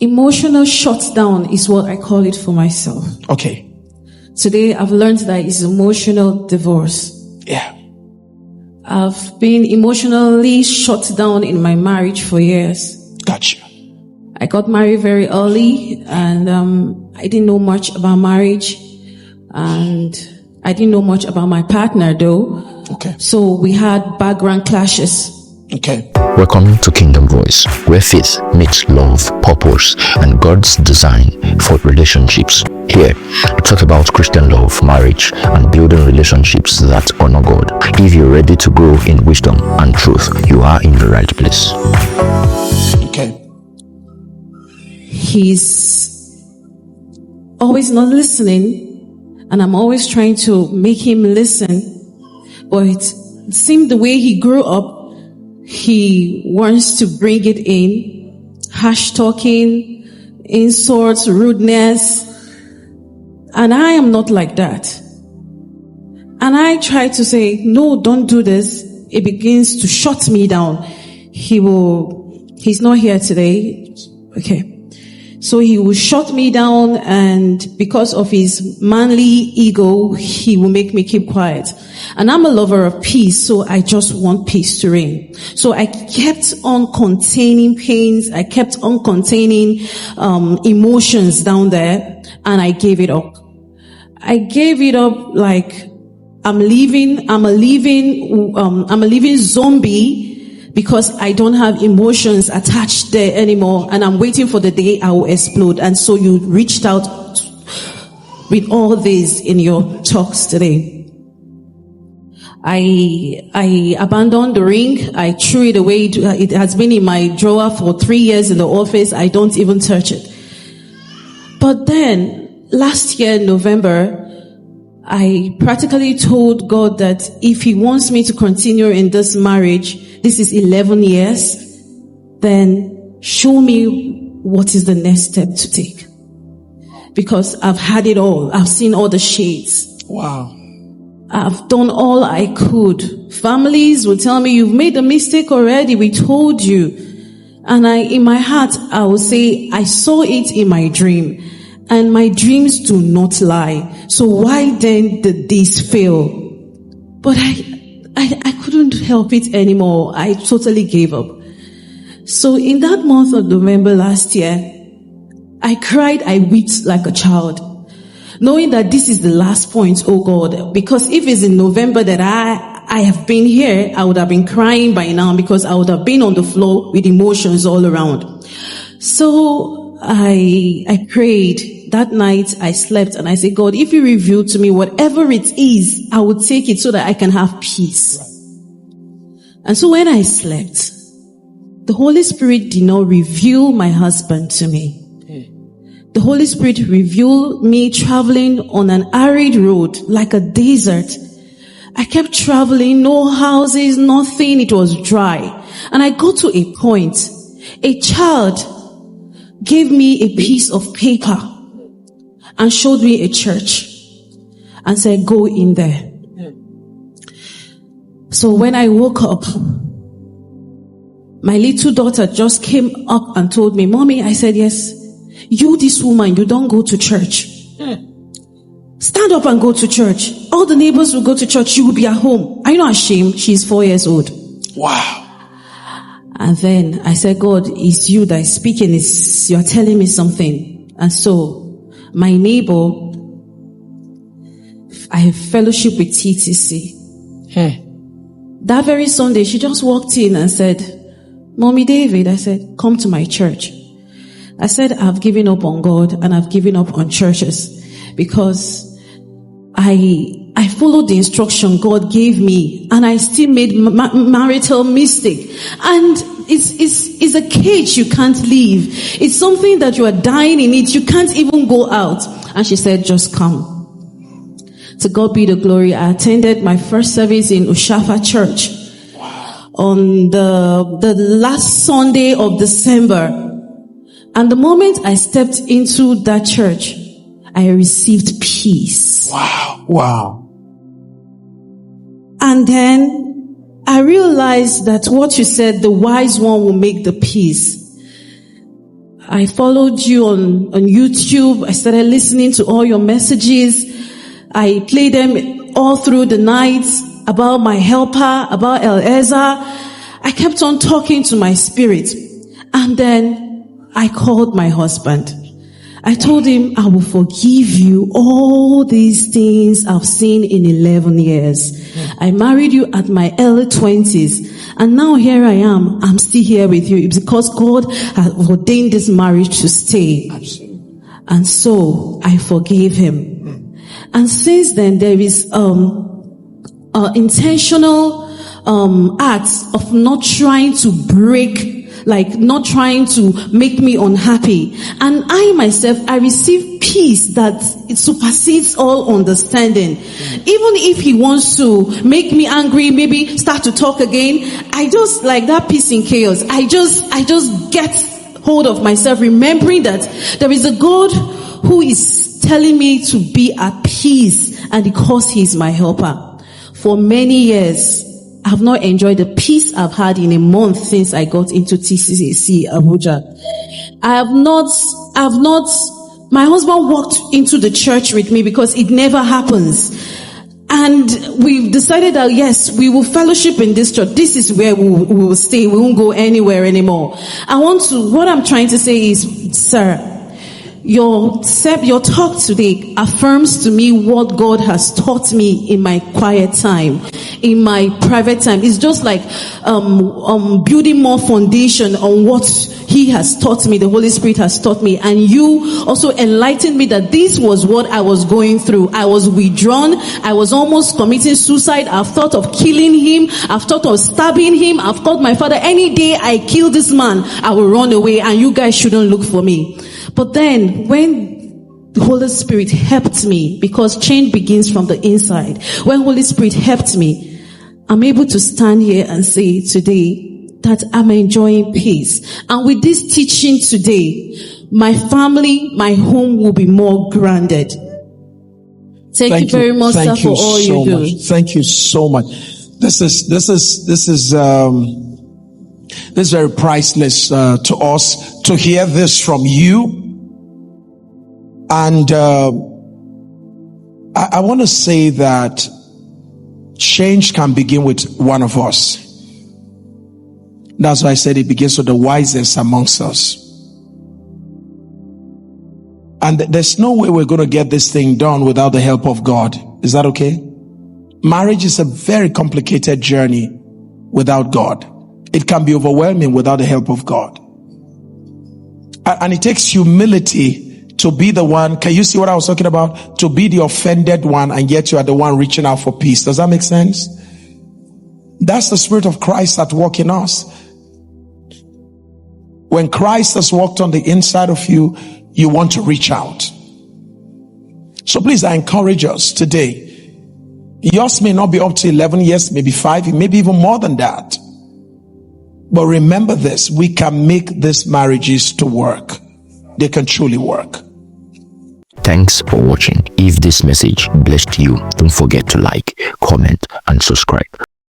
Emotional shutdown is what I call it for myself. Okay. Today, I've learned that it's emotional divorce. Yeah. I've been emotionally shut down in my marriage for years. Gotcha. I got married very early, and I didn't know much about marriage, and I didn't know much about my partner though. Okay. So we had background clashes. Okay. Welcome to Kingdom Voice, where faith meets love, purpose, and God's design for relationships. Here, we talk about Christian love, marriage, and building relationships that honor God. If you're ready to grow in wisdom and truth, you are in the right place. Okay. He's always not listening, and I'm always trying to make him listen. But it seemed the way he grew up, he wants to bring it in. Harsh talking, insults, rudeness. And I am not like that. And I try to say, no, don't do this. It begins to shut me down. He's not here today. Okay. So he will shut me down, and because of his manly ego, he will make me keep quiet. And I'm a lover of peace, so I just want peace to reign. So I kept on containing pains. I kept on containing emotions down there, and I gave it up. I gave it up like I'm a living zombie, because I don't have emotions attached there anymore, and I'm waiting for the day I will explode. And so you reached out with all this in your talks today. I abandoned the ring. I threw it away. It has been in my drawer for 3 years in the office. I don't even touch it. But then last year, November, I practically told God that if he wants me to continue in this marriage, this is 11 years, then show me what is the next step to take. Because I've had it all. I've seen all the shades. Wow. I've done all I could. Families will tell me, you've made a mistake already. We told you. And in my heart, I will say, I saw it in my dream. And my dreams do not lie. So why then did this fail? But I couldn't help it anymore. I totally gave up. So in that month of November last year, I cried, I wept like a child, knowing that this is the last point, oh God, because if it's in November that I have been here, I would have been crying by now, because I would have been on the floor with emotions all around. So I prayed. That night I slept, and I said, God, if you reveal to me whatever it is, I will take it so that I can have peace. And so when I slept, the Holy Spirit did not reveal my husband to me. The Holy Spirit revealed me traveling on an arid road like a desert. I kept traveling, no houses, nothing. It was dry. And I got to a point. A child gave me a piece of paper and showed me a church and said, go in there. So when I woke up, my little daughter just came up and told me, Mommy, I said, yes, you, this woman, you don't go to church. Stand up and go to church. All the neighbors will go to church. You will be at home. Are you not ashamed? She's 4 years old. Wow. And then I said, God, it's you that is speaking. You're telling me something. And so my neighbor, I have fellowship with TTC. That very Sunday, she just walked in and said, Mommy David, I said, come to my church. I said, I've given up on God and I've given up on churches because I followed the instruction God gave me, and I still made marital mistake. And it's a cage you can't leave. It's something that you are dying in it. You can't even go out. And she said, just come. To God be the glory. I attended my first service in Ushafa Church on the last Sunday of December. And the moment I stepped into that church, I received peace. Wow. Wow. And then I realized that what you said, the wise one will make the peace. I followed you on YouTube. I started listening to all your messages. I played them all through the night about my helper, about Eliezer. I kept on talking to my spirit. And then I called my husband. I told him, I will forgive you all these things I've seen in 11 years. I married you at my early 20s. And now here I am. I'm still here with you. It's because God has ordained this marriage to stay. Absolutely. And so I forgave him. And since then, there is intentional acts of not trying to break, like not trying to make me unhappy. And I myself, I receive peace that it supersedes all understanding. Even if he wants to make me angry, maybe start to talk again, I just like that peace in chaos. I just get hold of myself, remembering that there is a God who is telling me to be at peace, and because he's my helper. For many years, I have not enjoyed the peace I've had in a month since I got into TCC Abuja. My husband walked into the church with me because it never happens. And we've decided that yes, we will fellowship in this church. This is where we will stay. We won't go anywhere anymore. What I'm trying to say is, sir, your talk today affirms to me what God has taught me in my quiet time, in my private time. It's just like building more foundation on what he has taught me, the Holy Spirit has taught me. And you also enlightened me that this was what I was going through. I was withdrawn. I was almost committing suicide. I've thought of killing him. I've thought of stabbing him. I've told my father, any day I kill this man, I will run away and you guys shouldn't look for me. But then when the Holy Spirit helped me, because change begins from the inside, when Holy Spirit helped me, I'm able to stand here and say today that I'm enjoying peace. And with this teaching today, my family, my home will be more grounded. Thank you very much, sir, for all you do. Thank you so much. This is very priceless to us to hear this from you. And I want to say that change can begin with one of us. That's why I said it begins with the wisest amongst us. And there's no way we're going to get this thing done without the help of God. Is that okay? Marriage is a very complicated journey without God. It can be overwhelming without the help of God. And it takes humility to be the one. Can you see what I was talking about? To be the offended one, and yet you are the one reaching out for peace. Does that make sense? That's the Spirit of Christ at work in us. When Christ has walked on the inside of you, you want to reach out. So please, I encourage us today. Yours may not be up to 11 years, maybe 5, maybe even more than that. But remember this, we can make these marriages to work. They can truly work. Thanks for watching. If this message blessed you, don't forget to like, comment, and subscribe.